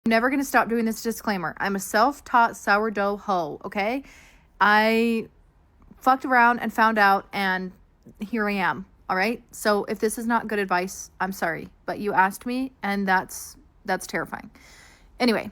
never going to stop doing this disclaimer. I'm a self-taught sourdough hoe, okay? I fucked around and found out, and here I am, all right? So if this is not good advice, I'm sorry, but you asked me, and that's terrifying. Anyway,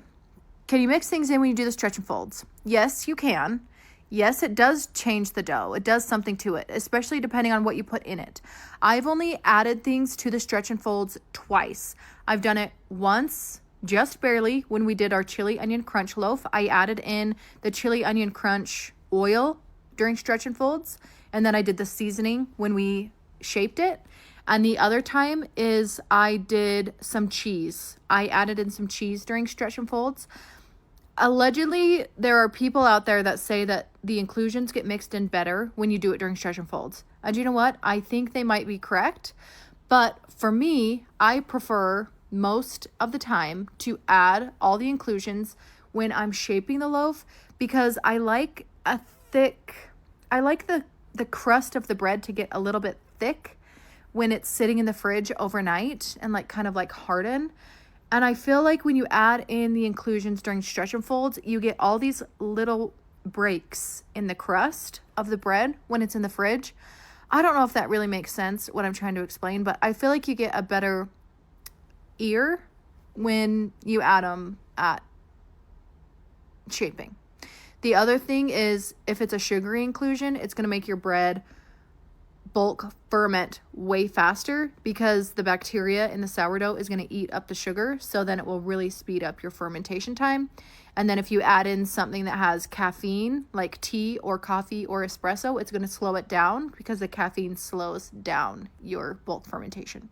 can you mix things in when you do the stretch and folds? Yes, you can. Yes, it does change the dough. It does something to it, especially depending on what you put in it. I've only added things to the stretch and folds twice. I've done it once, just barely, when we did our chili onion crunch loaf. I added in the chili onion crunch oil during stretch and folds, and then I did the seasoning when we shaped it. And the other time is I did some cheese. I added in some cheese during stretch and folds. Allegedly, there are people out there that say that the inclusions get mixed in better when you do it during stretch and folds. And you know what? I think they might be correct. But for me, I prefer most of the time to add all the inclusions when I'm shaping the loaf, because I like the crust of the bread to get a little bit thick when it's sitting in the fridge overnight and kind of harden. And I feel like when you add in the inclusions during stretch and folds, you get all these little breaks in the crust of the bread when it's in the fridge. I don't know if that really makes sense, what I'm trying to explain, but I feel like you get a better ear when you add them at shaping. The other thing is, if it's a sugary inclusion, it's going to make your bread bulk ferment way faster, because the bacteria in the sourdough is going to eat up the sugar. So then it will really speed up your fermentation time. And then if you add in something that has caffeine, like tea or coffee or espresso, it's going to slow it down, because the caffeine slows down your bulk fermentation.